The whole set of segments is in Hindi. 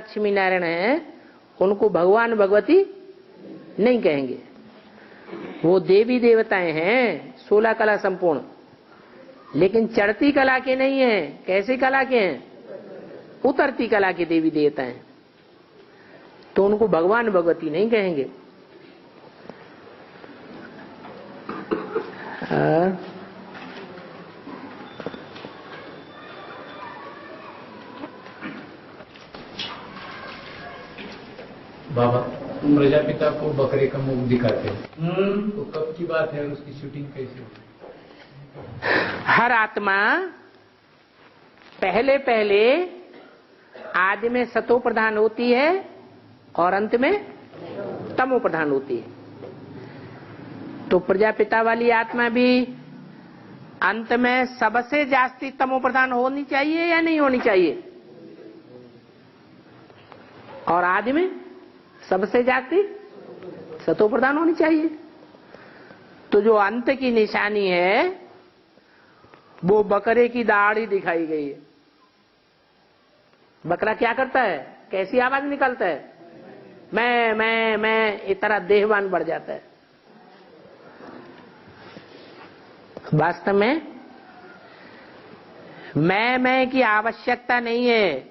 लक्ष्मी नारायण है उनको भगवान भगवती नहीं कहेंगे। वो देवी देवताएं हैं 16 कला संपूर्ण, लेकिन चढ़ती कला के नहीं है। कैसी कला के हैं? उतरती कला के देवी देवता हैं, तो उनको भगवान भगवती नहीं कहेंगे। बाबा प्रजापिता को बकरे का मुख दिखाते हैं, तो कब की बात है? उसकी शूटिंग कैसे होती? हर आत्मा पहले पहले आदि में सतो प्रधान होती है और अंत में तमो प्रधान होती है। तो प्रजापिता वाली आत्मा भी अंत में सबसे जास्ती तमो प्रधान होनी चाहिए या नहीं होनी चाहिए? और आदि में सबसे जास्ती सतो प्रधान होनी चाहिए। तो जो अंत की निशानी है वो बकरे की दाढ़ी दिखाई गई है। बकरा क्या करता है? कैसी आवाज निकलता है? मैं इस तरह देहवान बढ़ जाता है। वास्तव में मैं की आवश्यकता नहीं है।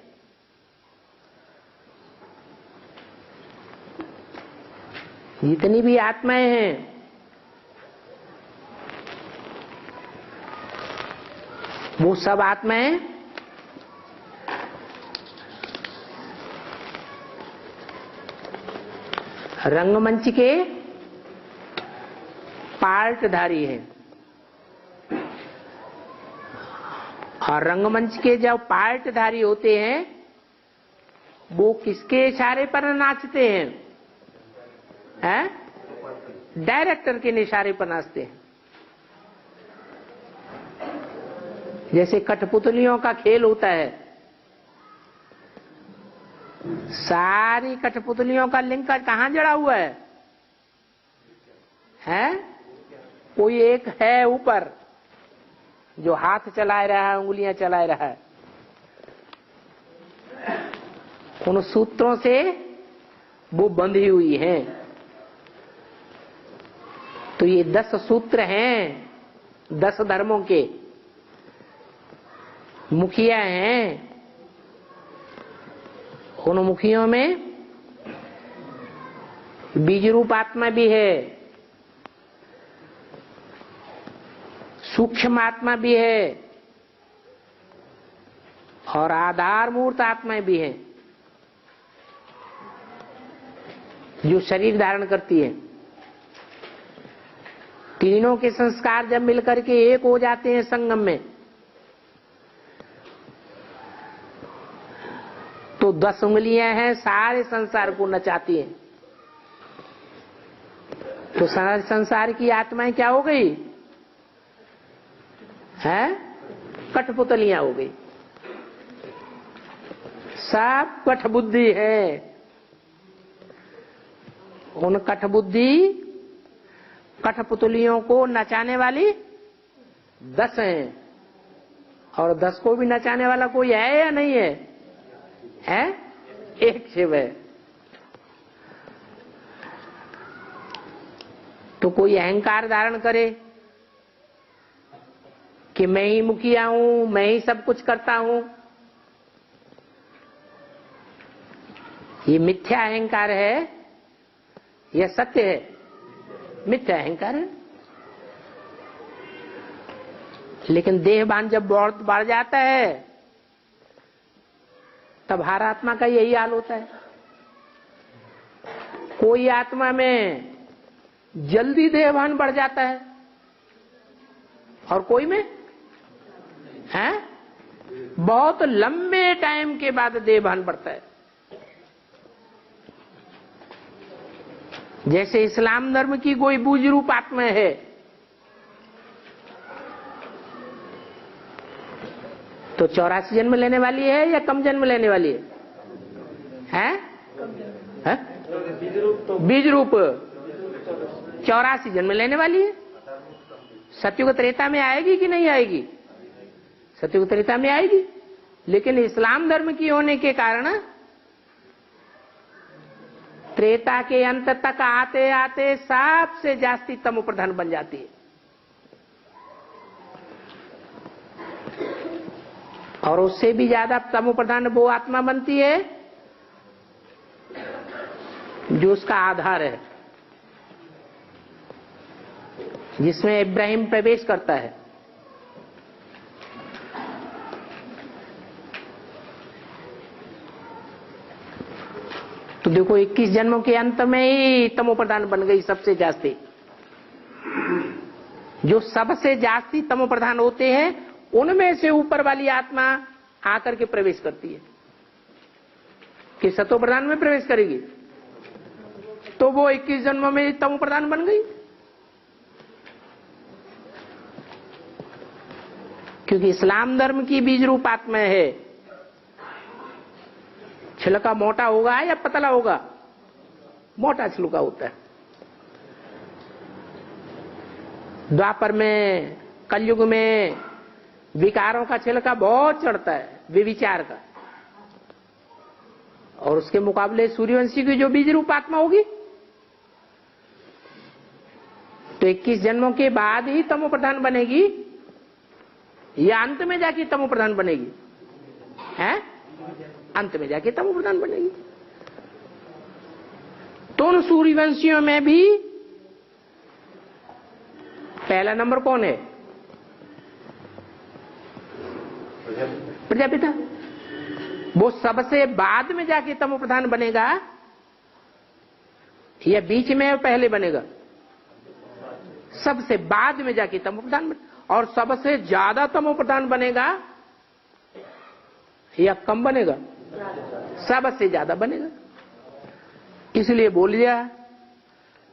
जितनी भी आत्माएं हैं वो सब आत्माएं रंगमंच के पार्टधारी हैं। और रंगमंच के जब पार्टधारी होते हैं वो किसके इशारे पर नाचते हैं? डायरेक्टर के इशारे पर नाचते हैं। जैसे कठपुतलियों का खेल होता है, सारी कठपुतलियों का लिंक कहां जड़ा हुआ है? कोई एक है ऊपर जो हाथ चला रहा है, उंगलियां चला रहा है। उन सूत्रों से वो बंधी हुई हैं। तो ये 10 सूत्र हैं 10 धर्मों के। मुखिया हैं, उन मुखियों में बीज रूप आत्मा भी है, सूक्ष्म आत्मा भी है और आधार मूर्त आत्माएं भी हैं जो शरीर धारण करती है। तीनों के संस्कार जब मिलकर के एक हो जाते हैं संगम में, तो 10 उंगलियां हैं, सारे संसार को नचाती हैं। तो सारे संसार की आत्माएं क्या हो गई? कठपुतलियां हो गई। सब कठबुद्धि है। उन कठपुतलियों को नचाने वाली 10 हैं। और 10 को भी नचाने वाला कोई है या नहीं है? एक शिव है। तो कोई अहंकार धारण करे कि मैं ही मुखिया हूं, मैं ही सब कुछ करता हूं, ये मिथ्या अहंकार है या सत्य है? मिथ्या अहंकार है। लेकिन देहभान जब बहुत बढ़ जाता है तब हर आत्मा का यही हाल होता है। कोई आत्मा में जल्दी देहभान बढ़ जाता है और कोई में बहुत लंबे टाइम के बाद देहभान बढ़ता है। जैसे इस्लाम धर्म की कोई बूझ रूप आत्मा है, तो 84 जन्म लेने वाली है या कम जन्म लेने वाली है? बीज रूप 84 जन्म लेने वाली है। सत्युग त्रेता में आएगी कि नहीं आएगी? सत्युग त्रेता में आएगी। लेकिन इस्लाम धर्म की होने के कारण त्रेता के अंत तक आते आते सबसे जास्ती तमो प्रधान बन जाती है। और उससे भी ज्यादा तमो प्रधान वो आत्मा बनती है जो उसका आधार है, जिसमें इब्राहिम प्रवेश करता है। तो देखो 21 जन्मों के अंत में ही तमो प्रधान बन गई सबसे जास्ती। जो सबसे जास्ती तमो प्रधान होते हैं उनमें से ऊपर वाली आत्मा आकर के प्रवेश करती है कि सतो प्रधान में प्रवेश करेगी, तो वो 21 जन्मों में तमो प्रधान बन गई। क्योंकि इस्लाम धर्म की बीज रूप आत्मा है। छिलका मोटा होगा या पतला होगा? मोटा छिलका होता है। द्वापर में, कलयुग में विकारों का छिलका बहुत चढ़ता है, विविचार का। और उसके मुकाबले सूर्यवंशी की जो बीज रूप आत्मा होगी तो 21 जन्मों के बाद ही तमो प्रधान बनेगी या अंत में जाके तमो प्रधान बनेगी? है अंत में जाके तमो प्रधान बनेगी। तो उन सूर्यवंशियों में भी पहला नंबर कौन है? प्रजापिता। वो सबसे बाद में जाके तमो प्रधान बनेगा या बीच में पहले बनेगा? सबसे बाद में जाके तमो प्रधान बनेगा। और सबसे ज्यादा तमो प्रधान बनेगा या कम बनेगा? सबसे ज्यादा बनेगा। इसलिए बोल दिया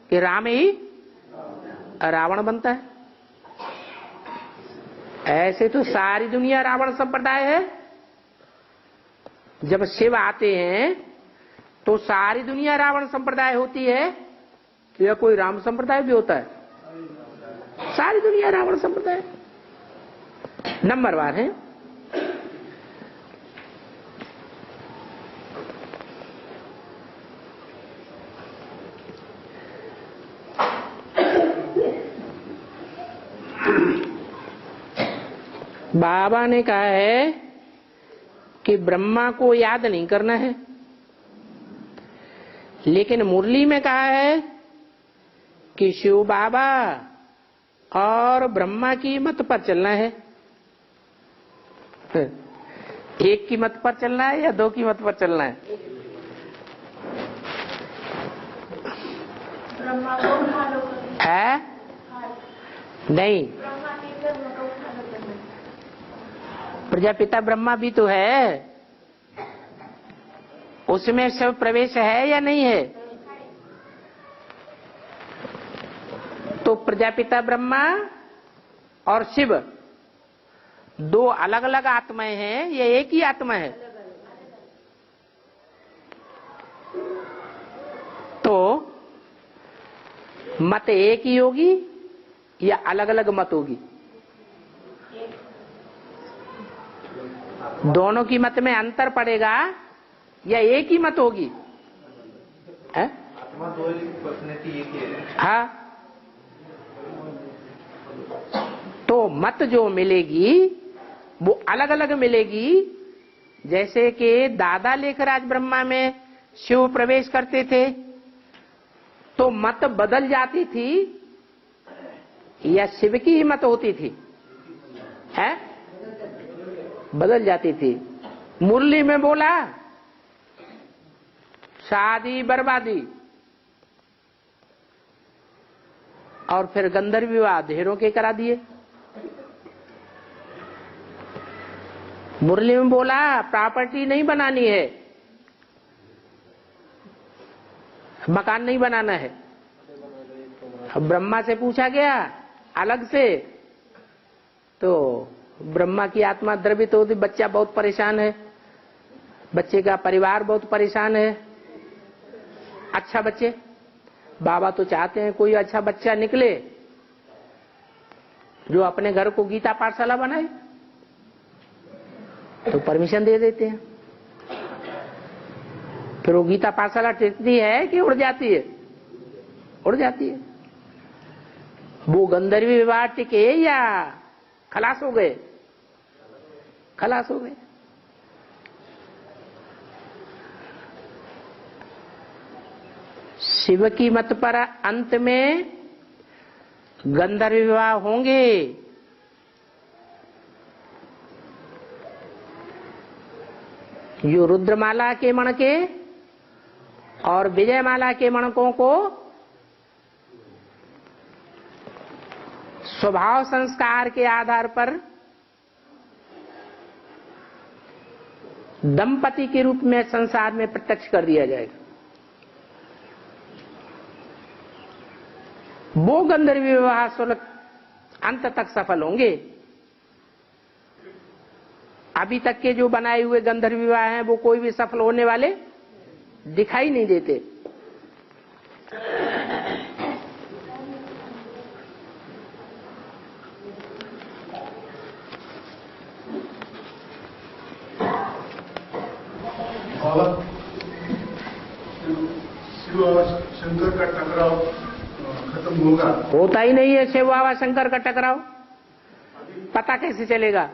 कि राम ही रावण बनता है। ऐसे तो सारी दुनिया रावण संप्रदाय है। जब शिव आते हैं तो सारी दुनिया रावण संप्रदाय होती है या कोई राम संप्रदाय भी होता है? सारी दुनिया रावण संप्रदाय। नंबरवार है। बाबा ने कहा है कि ब्रह्मा को याद नहीं करना है, लेकिन मुरली में कहा है कि शिव बाबा और ब्रह्मा की मत पर चलना है। एक की मत पर चलना है या दो की मत पर चलना है? है नहीं, प्रजापिता ब्रह्मा भी तो है, उसमें सब प्रवेश है या नहीं है? तो प्रजापिता ब्रह्मा और शिव दो अलग अलग आत्माएं हैं या एक ही आत्मा है? तो मत एक ही होगी या अलग अलग मत होगी? दोनों की मत में अंतर पड़ेगा या एक ही मत होगी? आत्मा दो पर्सनैलिटी एक ही है। हाँ, तो मत जो मिलेगी वो अलग अलग मिलेगी। जैसे कि दादा लेखराज ब्रह्मा में शिव प्रवेश करते थे तो मत बदल जाती थी या शिव की ही मत होती थी? है बदल जाती थी। मुरली में बोला शादी बर्बादी और फिर गंधर्व विवाह ढेरों के करा दिए। मुरली में बोला प्रॉपर्टी नहीं बनानी है, मकान नहीं बनाना है। अब ब्रह्मा से पूछा गया अलग से तो ब्रह्मा की आत्मा द्रवित होती, बच्चा बहुत परेशान है, बच्चे का परिवार बहुत परेशान है। अच्छा बच्चे, बाबा तो चाहते हैं कोई अच्छा बच्चा निकले जो अपने घर को गीता पाठशाला बनाए, तो परमिशन दे देते हैं। फिर वो गीता पाठशाला टिकती है कि उड़ जाती है? उड़ जाती है। वो गंधर्वी विवाह टिके या खलास हो गए? खलास हो गए। शिव की मत पर अंत में गंधर्व विवाह होंगे। जो रुद्रमाला के मणके और विजयमाला के मणकों को स्वभाव संस्कार के आधार पर दंपति के रूप में संसार में प्रत्यक्ष कर दिया जाएगा, वो गंधर्व विवाह स्वरूप अंत तक सफल होंगे। अभी तक के जो बनाए हुए गंधर्व विवाह हैं वो कोई भी सफल होने वाले दिखाई नहीं देते। शिव और शंकर का टकराव खत्म होगा? होता ही नहीं है शिव बाबा शंकर का टकराव, पता कैसे चलेगा?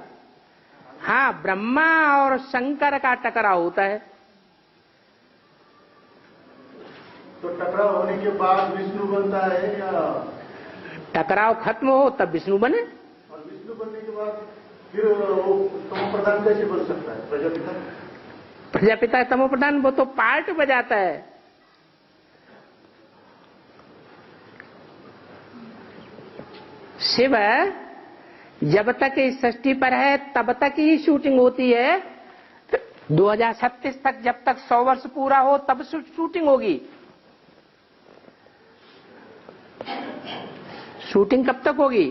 हाँ, ब्रह्मा और शंकर का टकराव होता है। तो टकराव होने के बाद विष्णु बनता है या टकराव खत्म हो तब विष्णु बने? और विष्णु बनने के बाद फिर वो तमो प्रधान कैसे बन सकता है? प्रजापिता? प्रजापिता तमो प्रधान वो तो पार्ट बजाता है। शिव जब तक इस सृष्टि पर है तब तक ही शूटिंग होती है। 2036 तक जब तक 100 वर्ष पूरा हो तब शूटिंग होगी। शूटिंग कब तक होगी?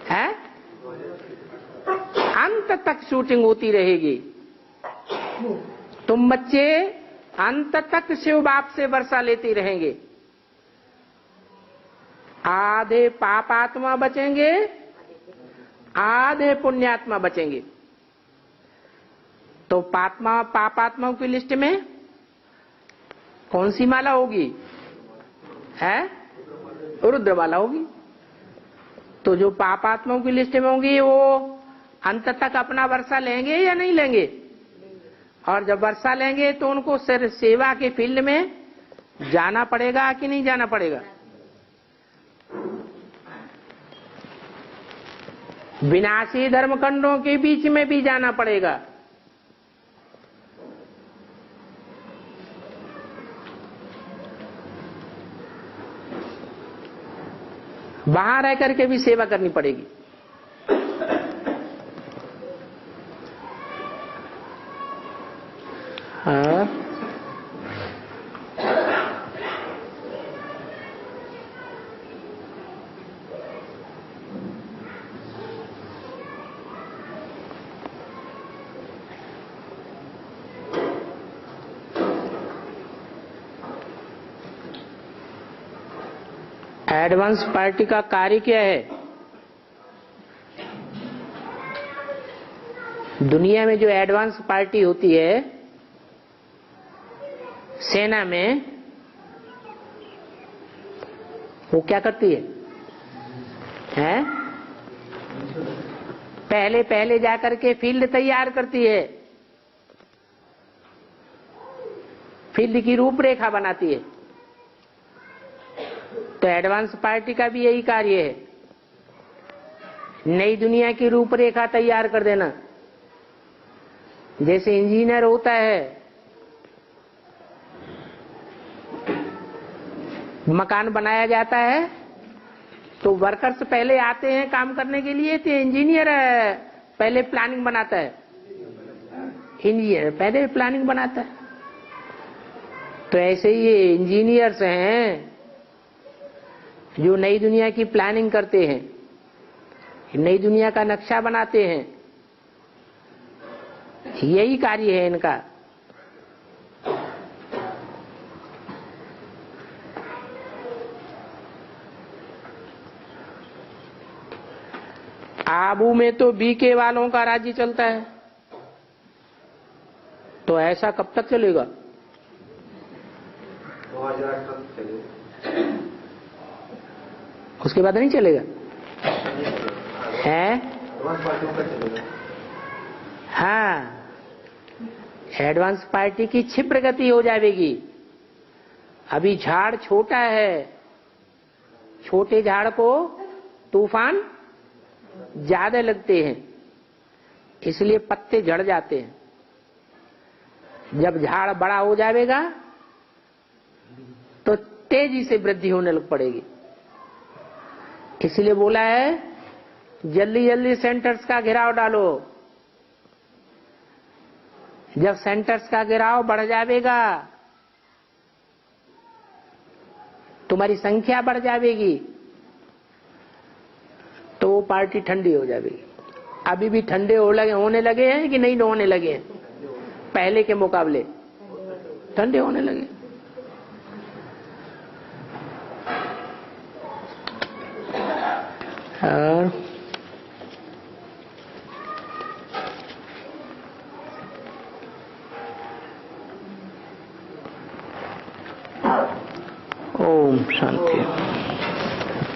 है अंत तक शूटिंग होती रहेगी। तुम बच्चे अंत तक शिव बाप से वर्षा लेते रहेंगे। आधे पापात्मा बचेंगे, आधे पुण्यात्मा बचेंगे। तो पापात्माओं की लिस्ट में कौन सी माला होगी? है रुद्रमाला होगी। तो जो पापात्माओं की लिस्ट में होंगी वो अंत तक अपना वर्षा लेंगे या नहीं लेंगे? और जब वर्षा लेंगे तो उनको सिर्फ सेवा के फील्ड में जाना पड़ेगा कि नहीं जाना पड़ेगा? विनाशी धर्मखंडों के बीच में भी जाना पड़ेगा। वहां रह करके भी सेवा करनी पड़ेगी। हाँ, एडवांस पार्टी का कार्य क्या है? दुनिया में जो एडवांस पार्टी होती है सेना में, वो क्या करती है? हैं? पहले जाकर के फील्ड तैयार करती है, फील्ड की रूपरेखा बनाती है। तो एडवांस पार्टी का भी यही कार्य है, नई दुनिया की रूपरेखा तैयार कर देना। जैसे इंजीनियर होता है, मकान बनाया जाता है तो वर्कर्स पहले आते हैं काम करने के लिए, तो इंजीनियर पहले प्लानिंग बनाता है। इंजीनियर पहले प्लानिंग बनाता है। तो ऐसे ही ये इंजीनियर्स हैं जो नई दुनिया की प्लानिंग करते हैं, नई दुनिया का नक्शा बनाते हैं। यही कार्य है इनका। आबू में तो बीके वालों का राज्य चलता है, तो ऐसा कब तक चलेगा? 2008 तक चले। उसके बाद नहीं चलेगा है? एडवांस पार्टियों का चलेगा। हाँ, एडवांस पार्टी की क्षिप्र गति हो जाएगी। अभी झाड़ छोटा है, छोटे झाड़ को तूफान ज्यादा लगते हैं, इसलिए पत्ते झड़ जाते हैं। जब झाड़ बड़ा हो जाएगा तो तेजी से वृद्धि होने लग पड़ेगी। इसलिए बोला है जल्दी जल्दी सेंटर्स का घेराव डालो। जब सेंटर्स का घेराव बढ़ जाएगा, तुम्हारी संख्या बढ़ जाएगी, तो वो पार्टी ठंडी हो जाएगी। अभी भी ठंडे होने लगे हैं कि नहीं होने लगे हैं? पहले के मुकाबले ठंडे होने लगे। और ओम शांति।